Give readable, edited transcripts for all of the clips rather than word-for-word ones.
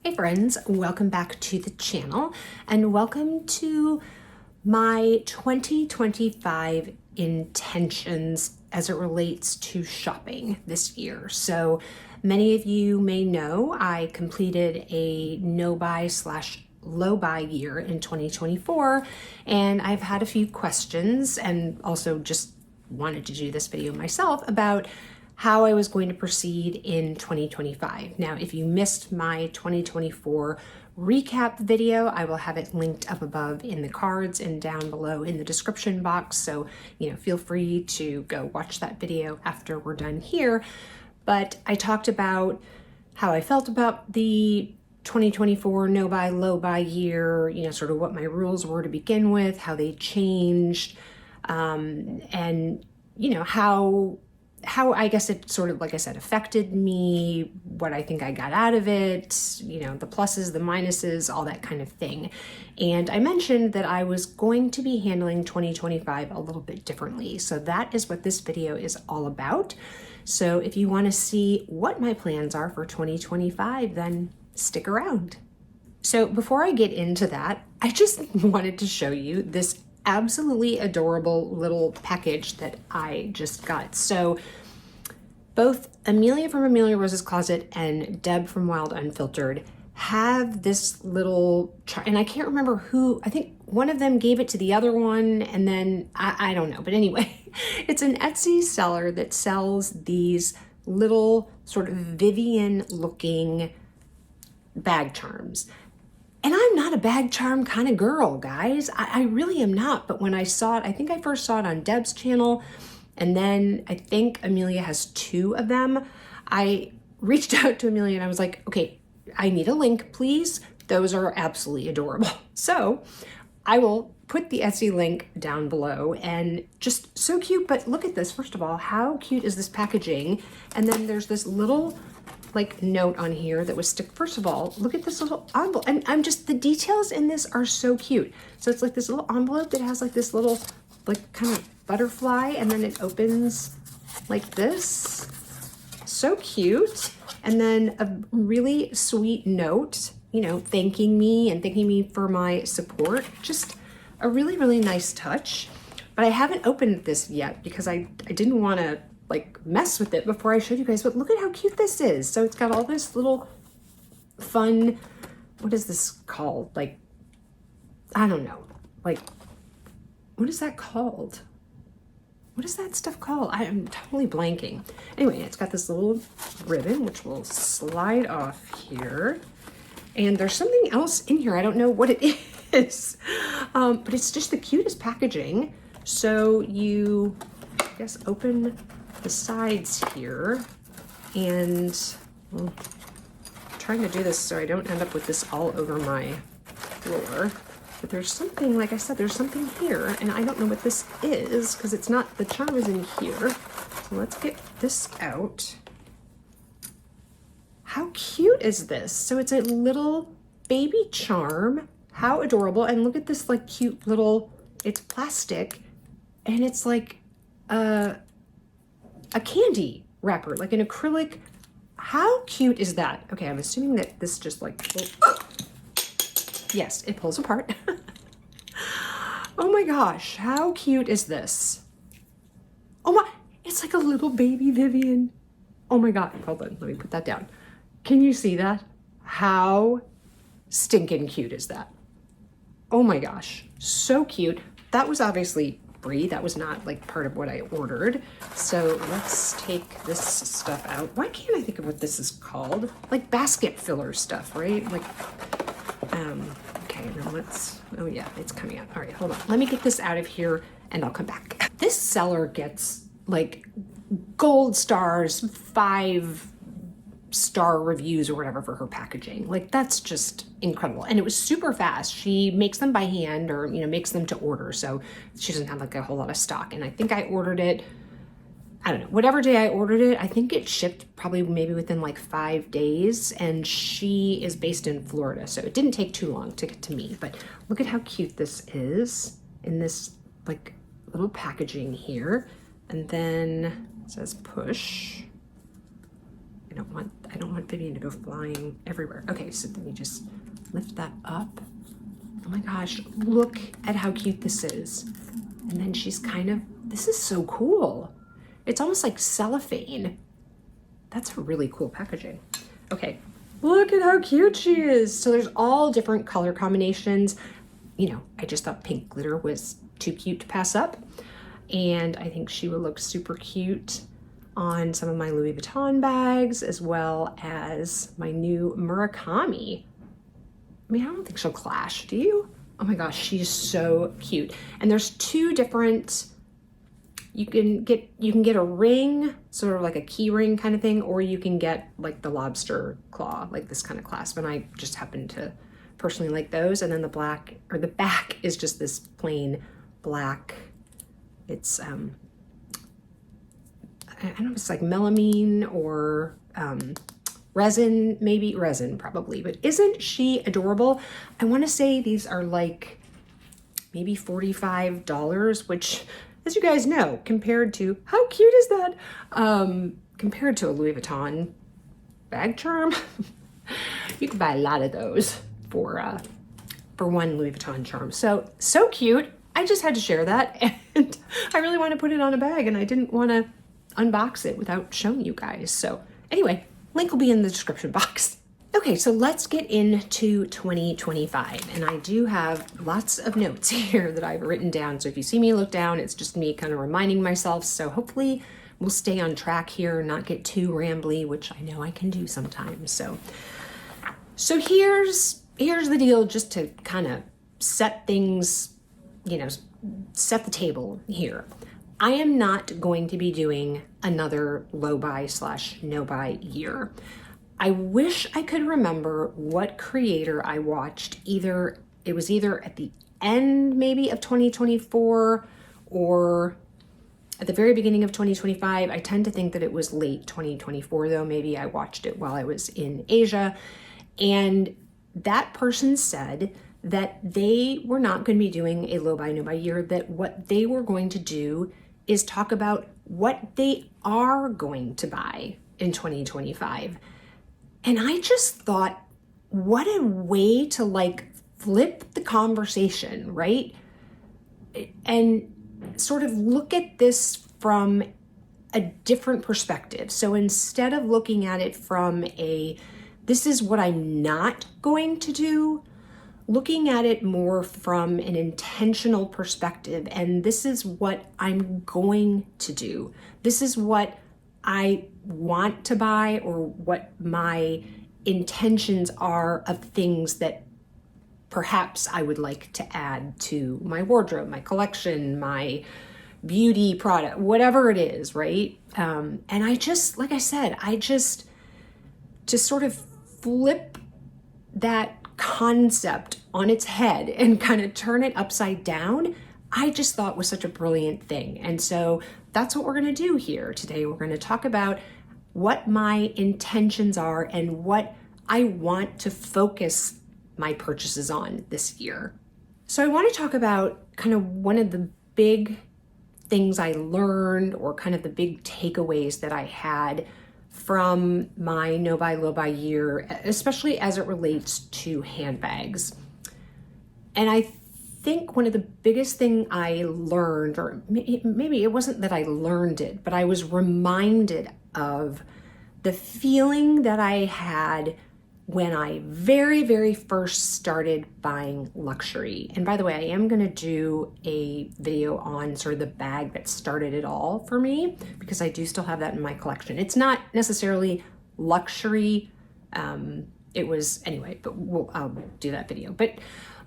Hey friends, welcome back to the channel and welcome to my 2025 intentions as it relates to shopping this year. So many of you may know I completed a no-buy/low buy year in 2024, and I've had a few questions and also just wanted to do this video myself about how I was going to proceed in 2025. Now, if you missed my 2024 recap video, I will have it linked up above in the cards and down below in the description box. So, feel free to go watch that video after we're done here. But I talked about how I felt about the 2024 no buy, low buy year, sort of what my rules were to begin with, how they changed, and how I guess it sort of, like I said, affected me, what I think I got out of it, the pluses, the minuses, all that kind of thing. And I mentioned that I was going to be handling 2025 a little bit differently. So that is what this video is all about. So if you want to see what my plans are for 2025, then stick around. So before I get into that, I just wanted to show you this absolutely adorable little package that I just got. So both Amelia from Amelia Rose's Closet and Deb from Wild Unfiltered have this little chart, and I can't remember who, I think one of them gave it to the other one, and then I don't know, but anyway, it's an Etsy seller that sells these little sort of Vivian looking bag charms. And I'm not a bag charm kind of girl, guys. I really am not. But when I saw it, I think I first saw it on Deb's channel. And then I think Amelia has two of them. I reached out to Amelia and I was like, okay, I need a link, please. Those are absolutely adorable. So I will put the Etsy link down below, and just so cute. But look at this. First of all, how cute is this packaging? And then there's this little note on here that was stick. First of all, look at this little envelope, and the details in this are so cute. So it's like this little envelope that has like this little kind of butterfly, and then it opens like this. So cute. And then a really sweet note, thanking me for my support. Just a really, really nice touch. But I haven't opened this yet because I didn't want to mess with it before I showed you guys, but look at how cute this is. So it's got all this little fun, what is this called? I don't know. What is that called? What is that stuff called? I am totally blanking. Anyway, it's got this little ribbon, which will slide off here. And there's something else in here. I don't know what it is, but it's just the cutest packaging. So you, I guess, open the sides here, and I'm trying to do this so I don't end up with this all over my floor. But there's something, like I said, there's something here, and I don't know what this is because it's not, the charm is in here. So let's get this out. How cute is this? So it's a little baby charm. How adorable. And look at this cute little, it's plastic, and it's like a candy wrapper, like an acrylic. How cute is that? Okay, I'm assuming that this just yes, it pulls apart. Oh my gosh, how cute is this? Oh my, it's like a little baby Vivian. Oh my God, hold on, let me put that down. Can you see that? How stinking cute is that? Oh my gosh, so cute. That was obviously free. That was not part of what I ordered. So let's take this stuff out. Why can't I think of what this is called? Basket filler stuff, right? Okay, now let's, oh yeah, it's coming out. All right, hold on. Let me get this out of here and I'll come back. This seller gets gold stars, 5-star reviews or whatever for her packaging. That's just incredible. And it was super fast. She makes them by hand, or makes them to order, so she doesn't have a whole lot of stock. And I think I ordered it, I don't know, whatever day I ordered it, I think it shipped probably maybe within 5 days, and she is based in Florida, so it didn't take too long to get to me. But look at how cute this is in this little packaging here. And then it says push. I don't want Vivian to go flying everywhere. Okay, so let me just lift that up. Oh my gosh, look at how cute this is. And then she's this is so cool. It's almost like cellophane. That's really cool packaging. Okay, look at how cute she is. So there's all different color combinations. I just thought pink glitter was too cute to pass up. And I think she would look super cute on some of my Louis Vuitton bags, as well as my new Murakami. I mean, I don't think she'll clash, do you? Oh my gosh, she's so cute. And there's two different, you can get a ring, sort of like a key ring kind of thing, or you can get like the lobster claw, like this kind of clasp. And I just happen to personally like those. And then the back is just this plain black. It's, I don't know if it's like melamine or resin, maybe resin probably, but isn't she adorable? I want to say these are like maybe $45, which, as you guys know, compared to, how cute is that? Compared to a Louis Vuitton bag charm, you can buy a lot of those for one Louis Vuitton charm. So cute. I just had to share that, and I really want to put it on a bag, and I didn't want to unbox it without showing you guys. So anyway, link will be in the description box. Okay, so let's get into 2025, and I do have lots of notes here that I've written down. So if you see me look down, it's just me kind of reminding myself. So hopefully we'll stay on track here, not get too rambly, which I know I can do sometimes. So here's the deal, just to kind of set things, set the table here. I am not going to be doing another low buy / no buy year. I wish I could remember what creator I watched. It was either at the end maybe of 2024 or at the very beginning of 2025. I tend to think that it was late 2024 though. Maybe I watched it while I was in Asia. And that person said that they were not going to be doing a low buy, no buy year, that what they were going to do is talk about what they are going to buy in 2025. And I just thought, what a way to like flip the conversation, right? And sort of look at this from a different perspective. So instead of looking at it from this is what I'm not going to do, looking at it more from an intentional perspective, and this is what I'm going to do. This is what I want to buy, or what my intentions are of things that perhaps I would like to add to my wardrobe, my collection, my beauty product, whatever it is, right? And I just, like I said, to sort of flip that concept on its head and kind of turn it upside down, I just thought was such a brilliant thing. And so that's what we're going to do here today. We're going to talk about what my intentions are and what I want to focus my purchases on this year. So I want to talk about kind of one of the big things I learned, or kind of the big takeaways that I had from my no buy, low buy year, especially as it relates to handbags. And I think one of the biggest thing I learned, or maybe it wasn't that I learned it, but I was reminded of the feeling that I had when I very, very first started buying luxury. And by the way, I am going to do a video on sort of the bag that started it all for me, because I do still have that in my collection. It's not necessarily luxury. It was anyway, but I'll do that video. But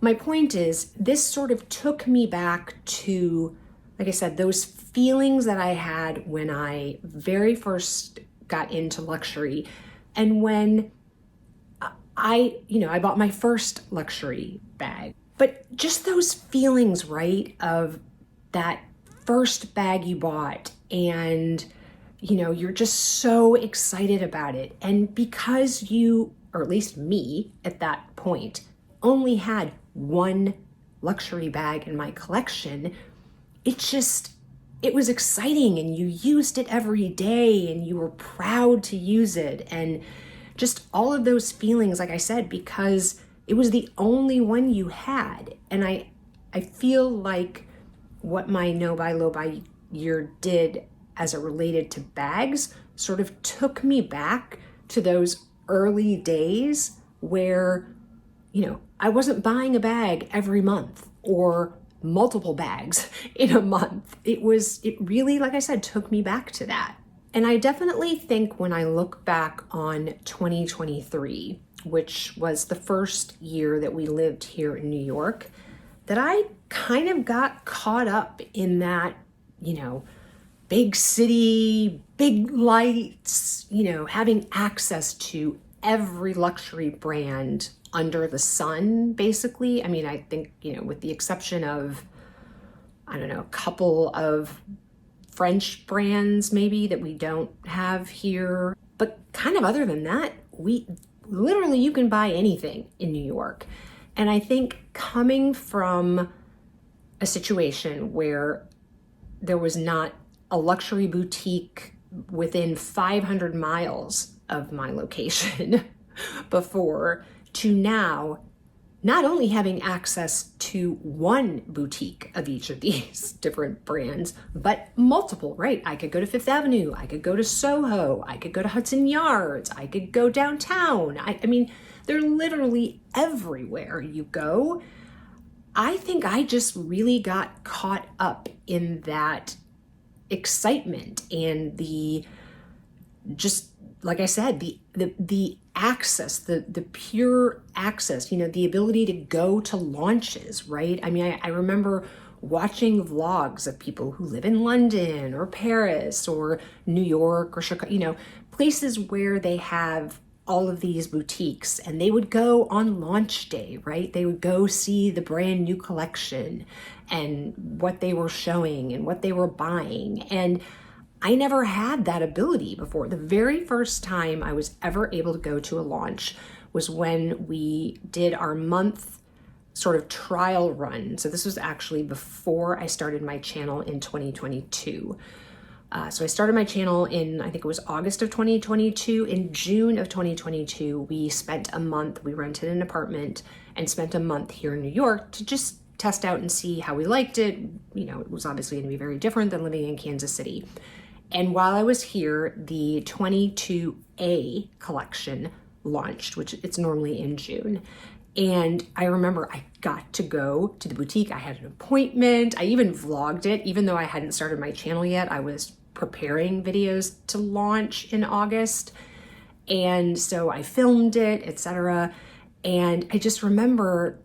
my point is, this sort of took me back to, like I said, those feelings that I had when I very first got into luxury, and when I bought my first luxury bag. But just those feelings, right, of that first bag you bought, and you're just so excited about it. And because you, or at least me at that point, only had one luxury bag in my collection, it it was exciting and you used it every day and you were proud to use it. And just all of those feelings, like I said, because it was the only one you had. And I feel like what my no buy, low buy year did as it related to bags sort of took me back to those early days where, I wasn't buying a bag every month or multiple bags in a month. It really, like I said, took me back to that. And I definitely think when I look back on 2023, which was the first year that we lived here in New York, that I kind of got caught up in that, big city, big lights, having access to every luxury brand under the sun, basically. I mean, I think, with the exception of, a couple of French brands maybe that we don't have here. But kind of other than that, you can buy anything in New York. And I think coming from a situation where there was not a luxury boutique within 500 miles of my location before, to now not only having access to one boutique of each of these different brands, but multiple, right? I could go to Fifth Avenue, I could go to Soho, I could go to Hudson Yards, I could go downtown. I mean, they're literally everywhere you go. I think I just really got caught up in that excitement and like I said, the access, the pure access, the ability to go to launches, right? I mean, I remember watching vlogs of people who live in London or Paris or New York or Chicago, places where they have all of these boutiques, and they would go on launch day, right? They would go see the brand new collection and what they were showing and what they were buying. And I never had that ability before. The very first time I was ever able to go to a launch was when we did our month sort of trial run. So this was actually before I started my channel in 2022. So I started my channel in, I think it was August of 2022. In June of 2022, we spent a month, we rented an apartment and spent a month here in New York to just test out and see how we liked it. It was obviously going to be very different than living in Kansas City. And while I was here, the 22A collection launched, which it's normally in June. And I remember I got to go to the boutique. I had an appointment. I even vlogged it. Even though I hadn't started my channel yet, I was preparing videos to launch in August. And so I filmed it, etc. And I just remember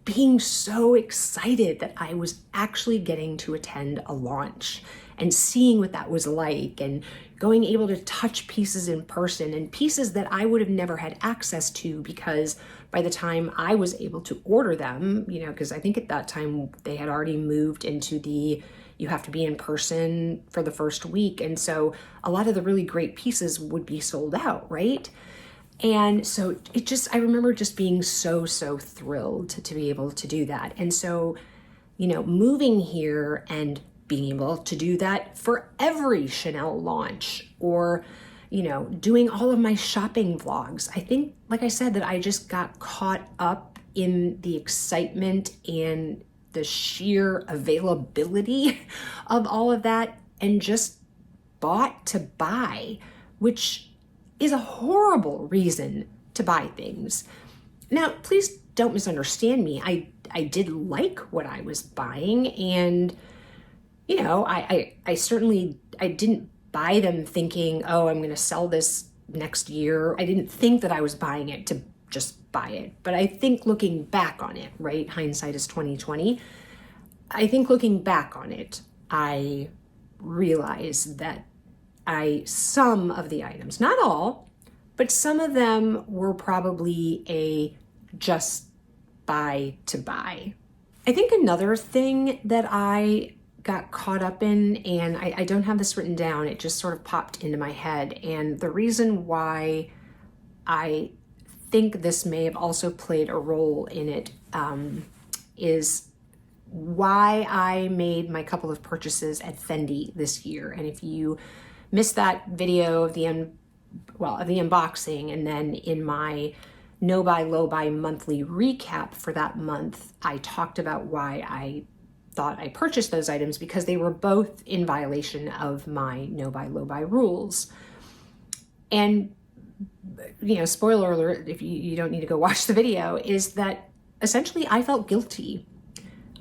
being so excited that I was actually getting to attend a launch and seeing what that was like and going able to touch pieces in person and pieces that I would have never had access to, because by the time I was able to order them, because I think at that time they had already moved into you have to be in person for the first week. And so a lot of the really great pieces would be sold out, right? And so I remember just being so thrilled to be able to do that. And so, moving here and being able to do that for every Chanel launch, or, doing all of my shopping vlogs. I think, like I said, that I just got caught up in the excitement and the sheer availability of all of that and just bought to buy, which is a horrible reason to buy things. Now, please don't misunderstand me. I did like what I was buying, and I certainly didn't buy them thinking, oh, I'm going to sell this next year. I didn't think that I was buying it to just buy it. But I think looking back on it, right? Hindsight is 20/20. I think looking back on it, I realized that some of the items, not all, but some of them were probably a just buy to buy. I think another thing that I got caught up in, and I don't have this written down, it just sort of popped into my head. And the reason why I think this may have also played a role in it is why I made my couple of purchases at Fendi this year. And if you missed that video of the unboxing, and then in my no buy low buy monthly recap for that month, I talked about why I thought I purchased those items, because they were both in violation of my no buy low buy rules. And spoiler alert, if you don't need to go watch the video, is that essentially I felt guilty.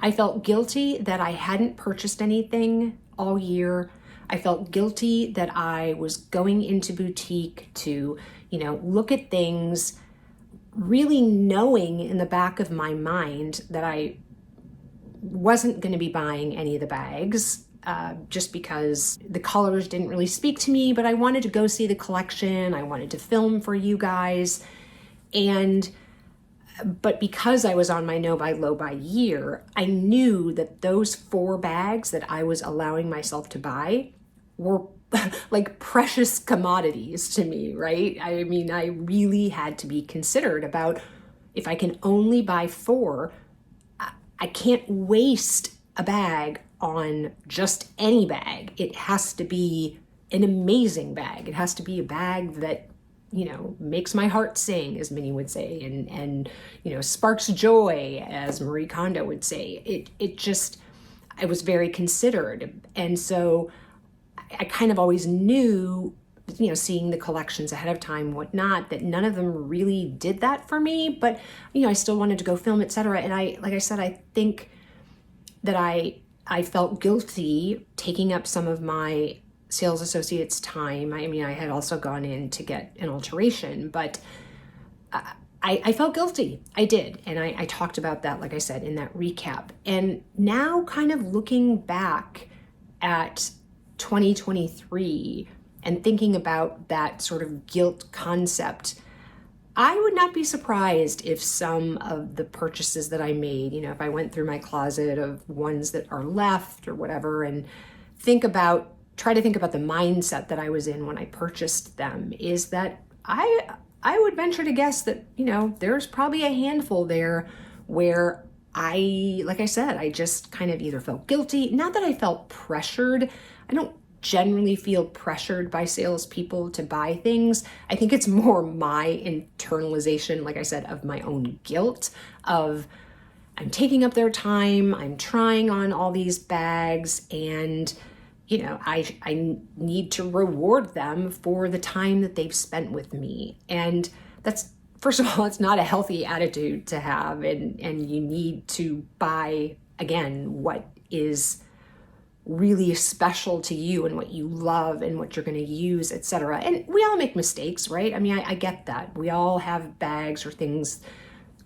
I felt guilty that I hadn't purchased anything all year. I felt guilty that I was going into boutique to, look at things, really knowing in the back of my mind that I wasn't going to be buying any of the bags, just because the colors didn't really speak to me, but I wanted to go see the collection. I wanted to film for you guys. But because I was on my no buy low buy year, I knew that those 4 bags that I was allowing myself to buy were like precious commodities to me, right? I mean, I really had to be considered about, if I can only buy 4, I can't waste a bag on just any bag. It has to be an amazing bag. It has to be a bag that, makes my heart sing, as Minnie would say, and sparks joy, as Marie Kondo would say. I was very considered. And so I kind of always knew, seeing the collections ahead of time, whatnot, that none of them really did that for me. But, I still wanted to go film, etc. And like I said, I think that I felt guilty taking up some of my sales associates' time. I mean, I had also gone in to get an alteration, but I felt guilty. I did. And I talked about that, like I said, in that recap. And now, kind of looking back at 2023 and thinking about that sort of guilt concept, I would not be surprised if some of the purchases that I made, if I went through my closet of ones that are left or whatever, and try to think about the mindset that I was in when I purchased them, is that I would venture to guess that, there's probably a handful there where like I said, I just kind of either felt guilty, not that I felt pressured. I don't generally feel pressured by salespeople to buy things. I think it's more my internalization, like I said, of my own guilt of, I'm taking up their time, I'm trying on all these bags, and I need to reward them for the time that they've spent with me. And that's, first of all, it's not a healthy attitude to have, and you need to buy, again, what is really special to you and what you love and what you're going to use, etc. And we all make mistakes, right? I mean, I get that. We all have bags or things,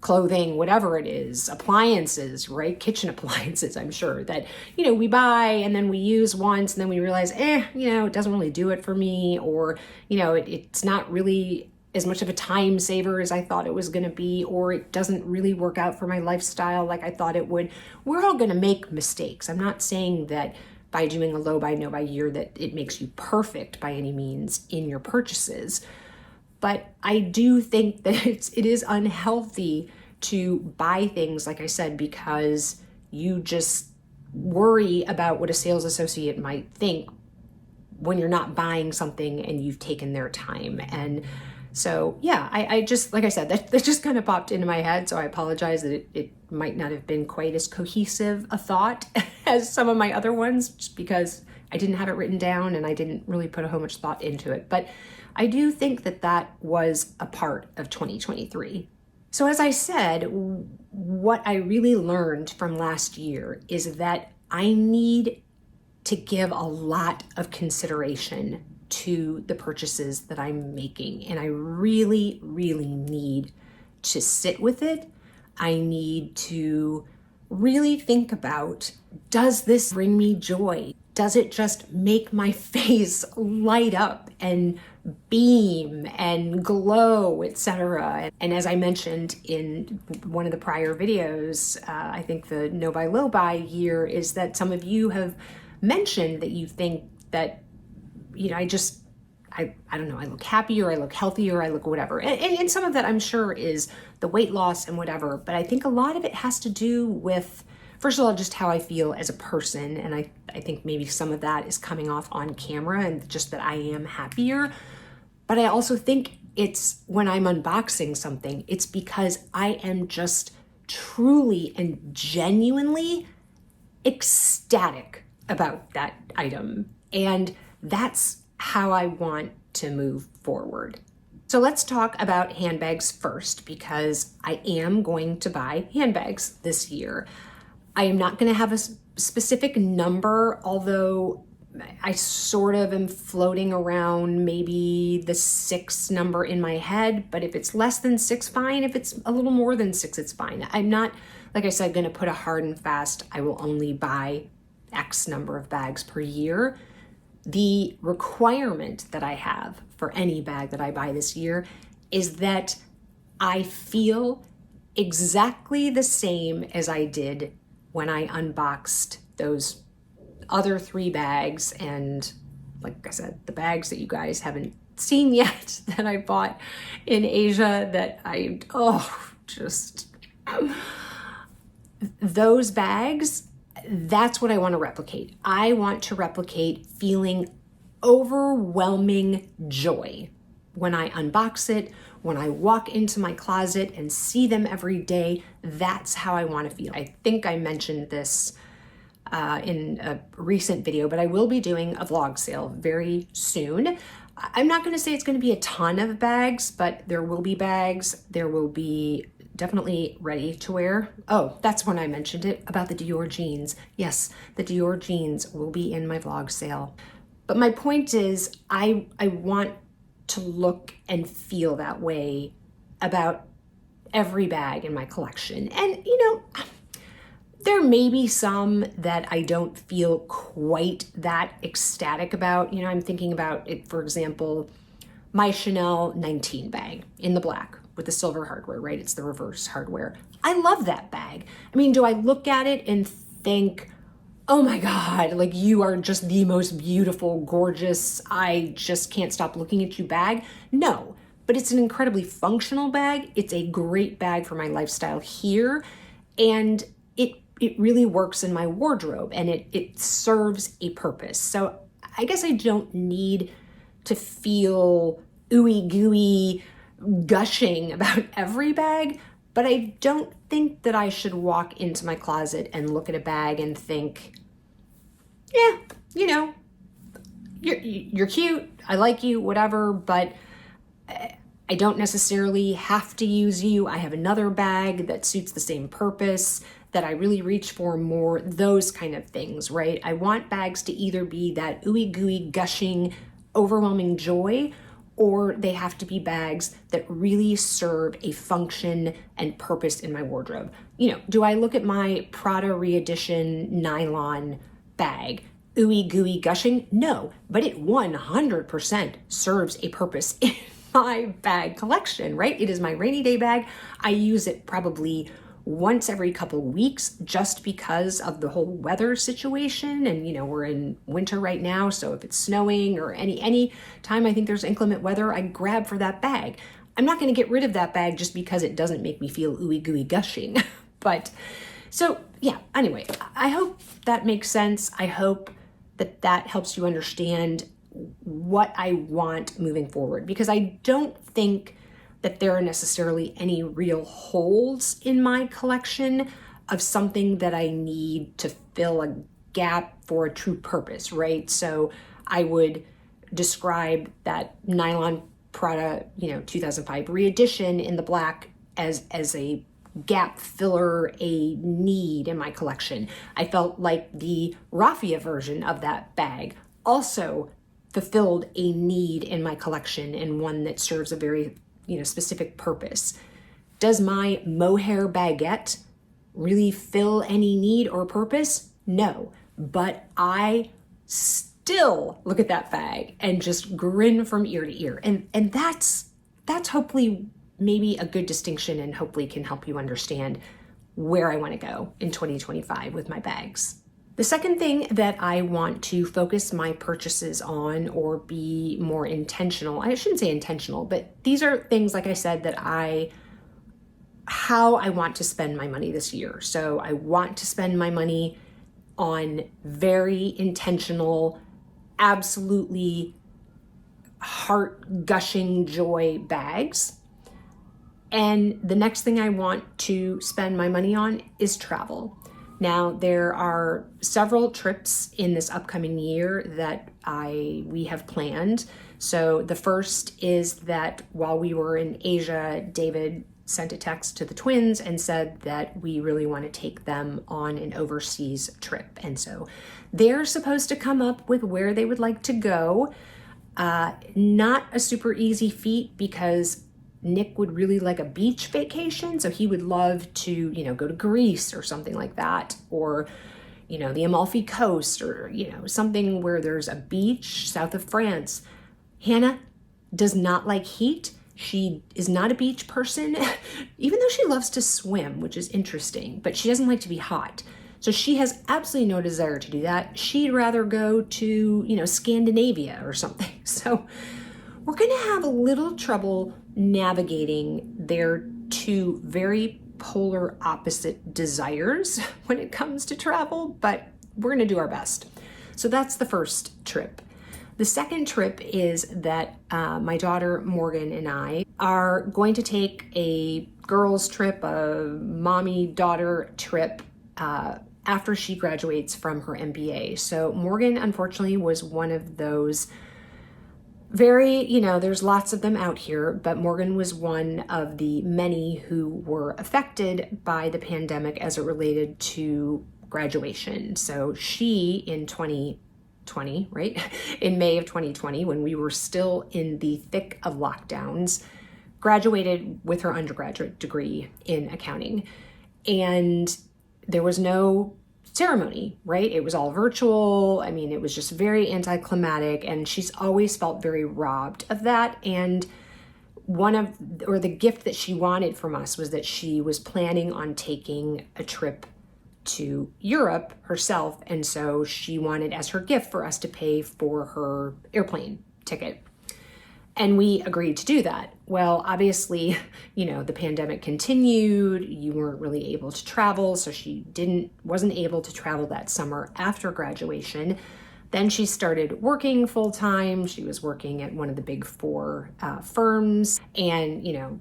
clothing, whatever it is, appliances, right? Kitchen appliances, I'm sure, that, we buy and then we use once and then we realize, it doesn't really do it for me, or, it's not really as much of a time saver as I thought it was going to be, or it doesn't really work out for my lifestyle like I thought it would. We're all going to make mistakes. I'm not saying that by doing a low buy, no buy year that it makes you perfect by any means in your purchases. But I do think that it is unhealthy to buy things, like I said, because you just worry about what a sales associate might think when you're not buying something and you've taken their time. And so, yeah, I just, like I said, that just kind of popped into my head. So I apologize that it might not have been quite as cohesive a thought as some of my other ones, just because I didn't have it written down and I didn't really put a whole much thought into it. But I do think that was a part of 2023. So as I said, what I really learned from last year is that I need to give a lot of consideration to the purchases that I'm making. And I really, really need to sit with it. I need to really think about, does this bring me joy? Does it just make my face light up and beam and glow, etc.? And as I mentioned in one of the prior videos, I think the no buy low buy year, is that some of you have mentioned that you think that, I don't know, I look happier, I look healthier, I look whatever. And some of that I'm sure is the weight loss and whatever, but I think a lot of it has to do with first of all, just how I feel as a person. And I think maybe some of that is coming off on camera and just that I am happier. But I also think it's when I'm unboxing something, it's because I am just truly and genuinely ecstatic about that item. And that's how I want to move forward. So let's talk about handbags first, because I am going to buy handbags this year. I am not going to have a specific number, although I sort of am floating around maybe the 6 number in my head, but if it's less than 6, fine. If it's a little more than 6, it's fine. I'm not, like I said, going to put a hard and fast, I will only buy X number of bags per year. The requirement that I have for any bag that I buy this year is that I feel exactly the same as I did when I unboxed those other 3 bags, and like I said, the bags that you guys haven't seen yet that I bought in Asia that those bags, that's what I want to replicate. I want to replicate feeling overwhelming joy when I unbox it, when I walk into my closet and see them every day. That's how I want to feel. I think I mentioned this in a recent video, but I will be doing a vlog sale very soon. I'm not going to say it's going to be a ton of bags, but there will be bags. There will be definitely ready to wear. Oh, that's when I mentioned it about the Dior jeans. Yes, the Dior jeans will be in my vlog sale. But my point is, I want to look and feel that way about every bag in my collection. And, there may be some that I don't feel quite that ecstatic about. I'm thinking about it, for example, my Chanel 19 bag in the black with the silver hardware, right? It's the reverse hardware. I love that bag. Do I look at it and think, oh my God, like you are just the most beautiful, gorgeous, I just can't stop looking at you bag? No, but it's an incredibly functional bag. It's a great bag for my lifestyle here. And it really works in my wardrobe, and it serves a purpose. So I guess I don't need to feel ooey gooey gushing about every bag, but I don't think that I should walk into my closet and look at a bag and think, yeah, you're cute, I like you, whatever, but I don't necessarily have to use you. I have another bag that suits the same purpose, that I really reach for more, those kind of things, right? I want bags to either be that ooey gooey, gushing, overwhelming joy, or they have to be bags that really serve a function and purpose in my wardrobe. Do I look at my Prada re-edition nylon bag, ooey gooey, gushing? No, but it 100% serves a purpose in my bag collection, right? It is my rainy day bag. I use it probably once every couple weeks just because of the whole weather situation. And, we're in winter right now. So if it's snowing or any time I think there's inclement weather, I grab for that bag. I'm not going to get rid of that bag just because it doesn't make me feel ooey gooey gushing. But so yeah, anyway, I hope that makes sense. I hope that helps you understand what I want moving forward, because I don't think that there are necessarily any real holes in my collection of something that I need to fill a gap for a true purpose, right? So I would describe that nylon Prada, 2005 re-edition in the black as a gap filler, a need in my collection. I felt like the raffia version of that bag also fulfilled a need in my collection, and one that serves a very specific purpose. Does my mohair baguette really fill any need or purpose? No, but I still look at that bag and just grin from ear to ear. And that's hopefully maybe a good distinction, and hopefully can help you understand where I want to go in 2025 with my bags. The second thing that I want to focus my purchases on, or be more intentional, I shouldn't say intentional, but these are things, like I said, that I how I want to spend my money this year. So I want to spend my money on very intentional, absolutely heart gushing joy bags. And the next thing I want to spend my money on is travel. Now, there are several trips in this upcoming year that we have planned. So the first is that while we were in Asia, David sent a text to the twins and said that we really want to take them on an overseas trip. And so they're supposed to come up with where they would like to go. Not a super easy feat because Nick would really like a beach vacation. So he would love to, go to Greece or something like that, or, the Amalfi Coast, or, something where there's a beach south of France. Hannah does not like heat. She is not a beach person, even though she loves to swim, which is interesting, but she doesn't like to be hot. So she has absolutely no desire to do that. She'd rather go to, Scandinavia or something. So we're going to have a little trouble navigating their two very polar opposite desires when it comes to travel, but we're going to do our best. So that's the first trip. The second trip is that my daughter Morgan and I are going to take a girls' trip, a mommy-daughter trip, after she graduates from her MBA. So Morgan, unfortunately, was one of those very, there's lots of them out here, but Morgan was one of the many who were affected by the pandemic as it related to graduation. So she, in 2020, right, in May of 2020, when we were still in the thick of lockdowns, graduated with her undergraduate degree in accounting. And there was no ceremony, right? It was all virtual. I mean, it was just very anticlimactic, and she's always felt very robbed of that. And the gift that she wanted from us was that she was planning on taking a trip to Europe herself. And so she wanted as her gift for us to pay for her airplane ticket. And we agreed to do that. Well, obviously, the pandemic continued. You weren't really able to travel, so she wasn't able to travel that summer after graduation. Then she started working full time. She was working at one of the big four firms, and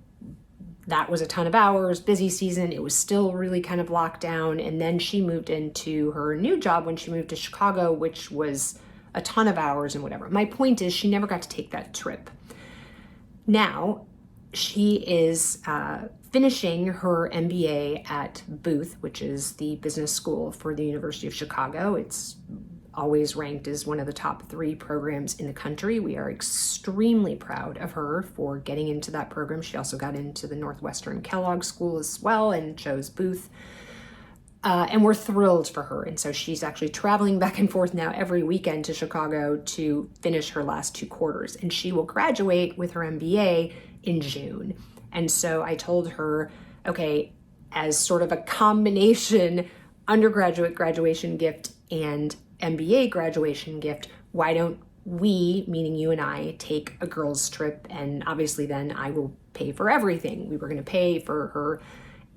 that was a ton of hours, busy season. It was still really kind of locked down. And then she moved into her new job when she moved to Chicago, which was a ton of hours and whatever. My point is, she never got to take that trip. Now, she is finishing her MBA at Booth, which is the business school for the University of Chicago. It's always ranked as one of the top 3 programs in the country. We are extremely proud of her for getting into that program. She also got into the Northwestern Kellogg School as well and chose Booth. And we're thrilled for her. And so she's actually traveling back and forth now every weekend to Chicago to finish her last 2 quarters. And she will graduate with her MBA in June. And so I told her, okay, as sort of a combination undergraduate graduation gift and MBA graduation gift, why don't we, meaning you and I, take a girls' trip? And obviously then I will pay for everything. We were going to pay for her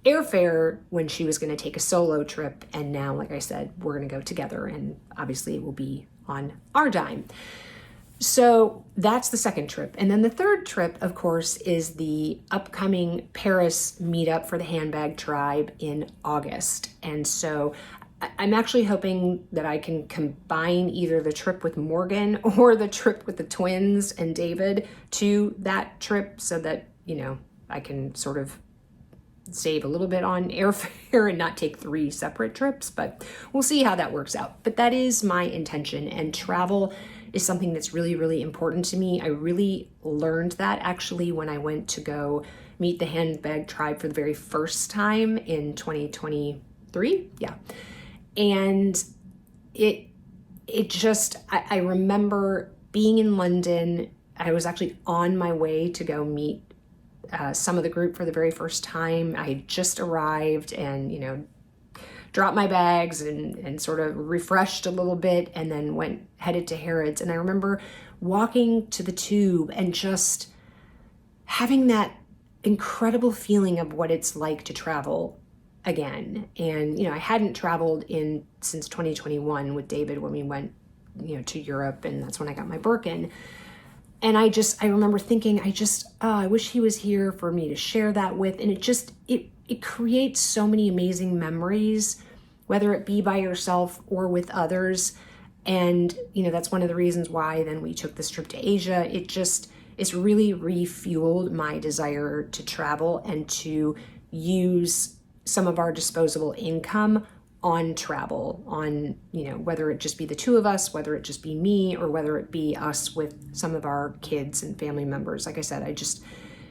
airfare when she was going to take a solo trip, and now, like I said, we're going to go together, and obviously it will be on our dime. So that's the second trip. And then the third trip, of course, is the upcoming Paris meetup for the Handbag Tribe in August. And so I'm actually hoping that I can combine either the trip with Morgan or the trip with the twins and David to that trip so that, I can sort of save a little bit on airfare and not take 3 separate trips, but we'll see how that works out. But that is my intention, and travel is something that's really, really important to me. I really learned that actually when I went to go meet the Handbag Tribe for the very first time in 2023. Yeah. And it just, I remember being in London. I was actually on my way to go meet some of the group for the very first time. I had just arrived and, dropped my bags and sort of refreshed a little bit, and then headed to Harrods. And I remember walking to the tube and just having that incredible feeling of what it's like to travel again. And, I hadn't traveled since 2021 with David when we went, to Europe, and that's when I got my Birkin. And I remember thinking, I wish he was here for me to share that with. And it creates so many amazing memories, whether it be by yourself or with others. And, that's one of the reasons why then we took this trip to Asia. It's really refueled my desire to travel and to use some of our disposable income on travel, on, whether it just be the two of us, whether it just be me, or whether it be us with some of our kids and family members. Like I said,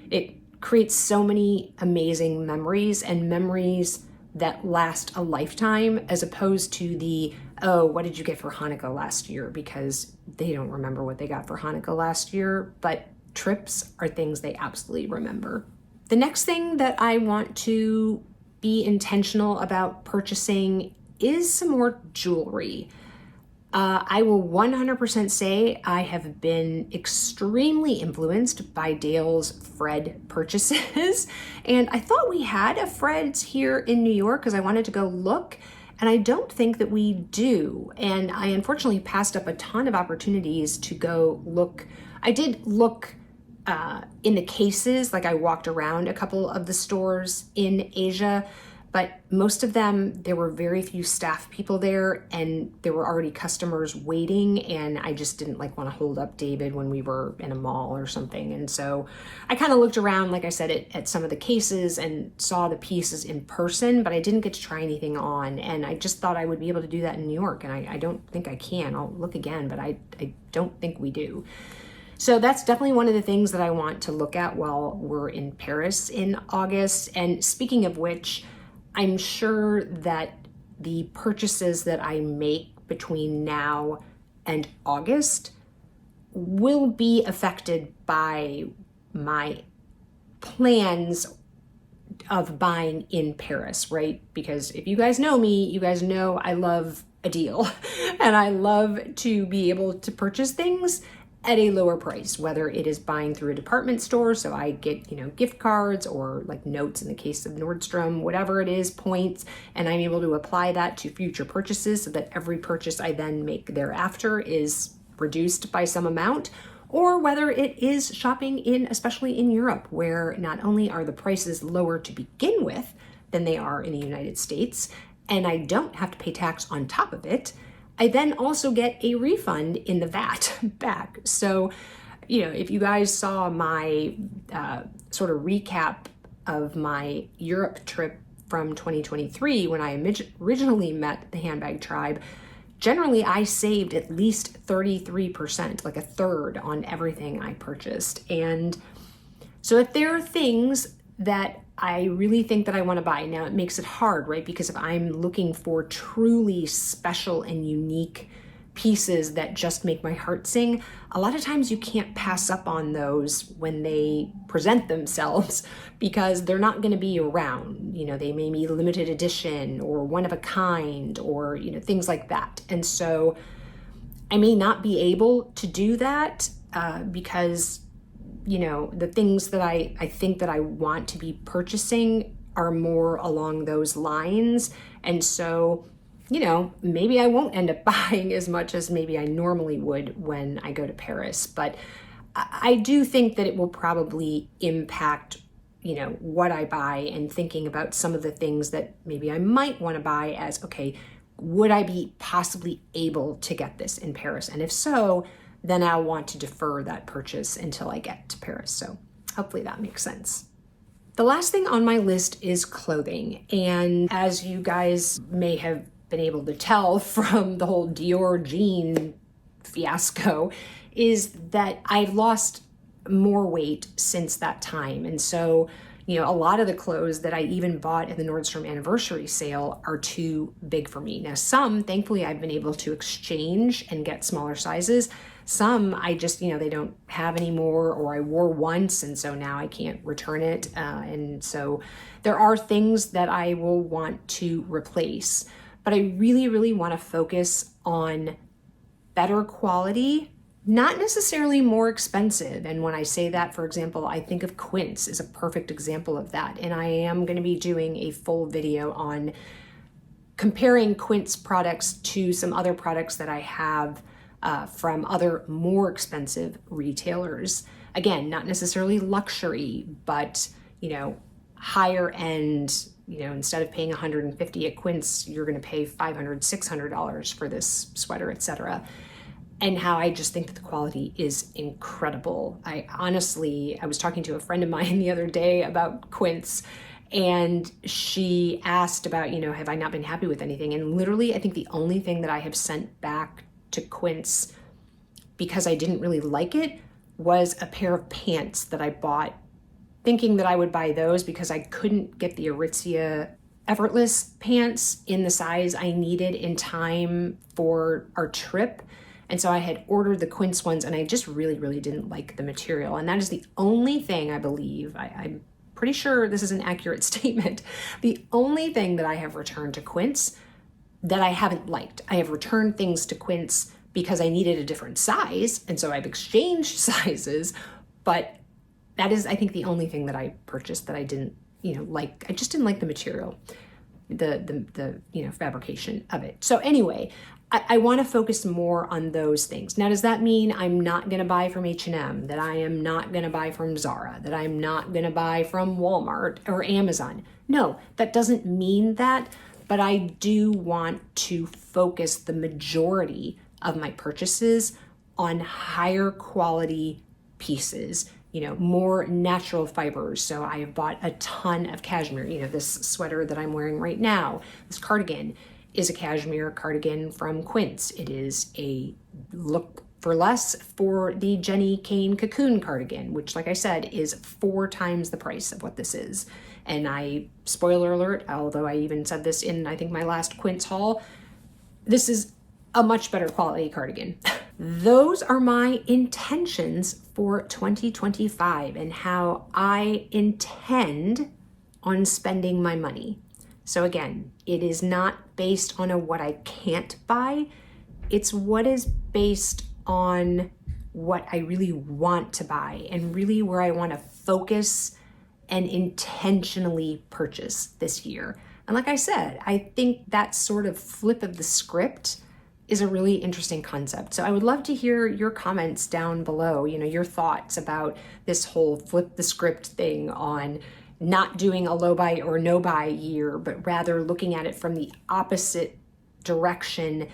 it creates so many amazing memories, and memories that last a lifetime, as opposed to what did you get for Hanukkah last year? Because they don't remember what they got for Hanukkah last year, but trips are things they absolutely remember. The next thing that I want to be intentional about purchasing is some more jewelry. I will 100% say I have been extremely influenced by Dale's Fred purchases. And I thought we had a Fred's here in New York because I wanted to go look, and I don't think that we do. And I unfortunately passed up a ton of opportunities to go look. I did look in the cases, like I walked around a couple of the stores in Asia, but most of them, there were very few staff people there, and there were already customers waiting, and I just didn't want to hold up David when we were in a mall or something. And so I kind of looked around, like I said, at some of the cases and saw the pieces in person, but I didn't get to try anything on. And I just thought I would be able to do that in New York, and I don't think I can. I'll look again, but I don't think we do. So that's definitely one of the things that I want to look at while we're in Paris in August. And speaking of which, I'm sure that the purchases that I make between now and August will be affected by my plans of buying in Paris, right? Because if you guys know me, you guys know I love a deal and I love to be able to purchase things at a lower price, whether it is buying through a department store, so I get, gift cards, or notes in the case of Nordstrom, whatever it is, points, and I'm able to apply that to future purchases so that every purchase I then make thereafter is reduced by some amount, or whether it is shopping especially in Europe, where not only are the prices lower to begin with than they are in the United States, and I don't have to pay tax on top of it, I then also get a refund in the VAT back. So, if you guys saw my sort of recap of my Europe trip from 2023, when I originally met the Handbag Tribe, generally I saved at least 33%, like a third on everything I purchased. And so if there are things that I really think that I want to buy. Now it makes it hard, right? Because if I'm looking for truly special and unique pieces that just make my heart sing, a lot of times you can't pass up on those when they present themselves because they're not going to be around. They may be limited edition or one of a kind or, things like that. And so I may not be able to do that because the things that I think that I want to be purchasing are more along those lines. And so, maybe I won't end up buying as much as maybe I normally would when I go to Paris. But I do think that it will probably impact, what I buy, and thinking about some of the things that maybe I might want to buy as, okay, would I be possibly able to get this in Paris? And if so, then I'll want to defer that purchase until I get to Paris. So hopefully that makes sense. The last thing on my list is clothing. And as you guys may have been able to tell from the whole Dior jean fiasco, is that I've lost more weight since that time. And so, a lot of the clothes that I even bought at the Nordstrom anniversary sale are too big for me. Now, some, thankfully, I've been able to exchange and get smaller sizes. Some I just, they don't have anymore, or I wore once, and so now I can't return it. And so there are things that I will want to replace, but I really, really want to focus on better quality not necessarily more expensive. And when I say that, for example, I think of Quince is a perfect example of that. And I am going to be doing a full video on comparing Quince products to some other products that I have from other more expensive retailers. Again, not necessarily luxury, but, higher end. Instead of paying $150 at Quince, you're going to pay $500, $600 for this sweater, etc. And how I just think that the quality is incredible. I was talking to a friend of mine the other day about Quince, and she asked about, have I not been happy with anything? And literally, I think the only thing that I have sent back to Quince because I didn't really like it was a pair of pants that I bought thinking that I would buy those because I couldn't get the Aritzia Effortless pants in the size I needed in time for our trip. And so I had ordered the Quince ones, and I just really, really didn't like the material. And that is the only thing I believe, I'm pretty sure this is an accurate statement, the only thing that I have returned to Quince that I haven't liked. I have returned things to Quince because I needed a different size, and so I've exchanged sizes, but that is, I think, the only thing that I purchased that I didn't, like. I just didn't like the material, the fabrication of it. So anyway, I want to focus more on those things. Now, does that mean I'm not going to buy from H&M, that I am not going to buy from Zara, that I'm not going to buy from Walmart or Amazon? No, that doesn't mean that, but I do want to focus the majority of my purchases on higher quality pieces, more natural fibers. So I have bought a ton of cashmere. This sweater that I'm wearing right now, this cardigan, is a cashmere cardigan from Quince. It is a look for less for the Jenny Kane cocoon cardigan, which, like I said, is 4 times the price of what this is. And spoiler alert, although I even said this in, I think, my last Quince haul, this is a much better quality cardigan. Those are my intentions for 2025 and how I intend on spending my money. So again, it is not based on what I can't buy. It's what is based on what I really want to buy and really where I want to focus and intentionally purchase this year. And like I said, I think that sort of flip of the script is a really interesting concept. So I would love to hear your comments down below, your thoughts about this whole flip the script thing on not doing a low buy or no buy year, but rather looking at it from the opposite direction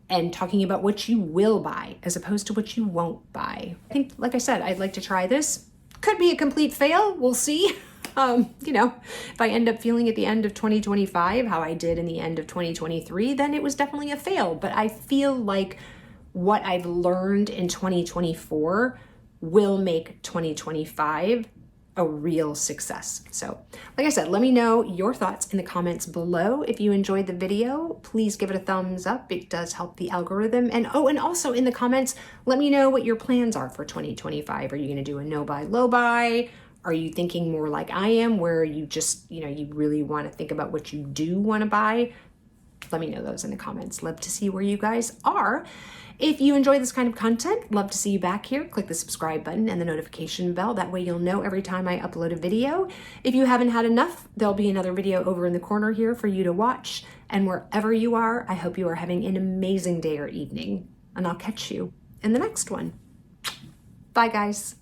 and talking about what you will buy as opposed to what you won't buy. I think, like I said, I'd like to try this. Could be a complete fail. We'll see. If I end up feeling at the end of 2025 how I did in the end of 2023, then it was definitely a fail. But I feel like what I've learned in 2024 will make 2025 a real success. So, like I said, let me know your thoughts in the comments below. If you enjoyed the video, please give it a thumbs up. It does help the algorithm. And also in the comments, let me know what your plans are for 2025. Are you going to do a no buy, low buy? Are you thinking more like I am, where you just, you really want to think about what you do want to buy? Let me know those in the comments. Love to see where you guys are. If you enjoy this kind of content, love to see you back here. Click the subscribe button and the notification bell. That way you'll know every time I upload a video. If you haven't had enough, there'll be another video over in the corner here for you to watch. And wherever you are, I hope you are having an amazing day or evening. And I'll catch you in the next one. Bye, guys.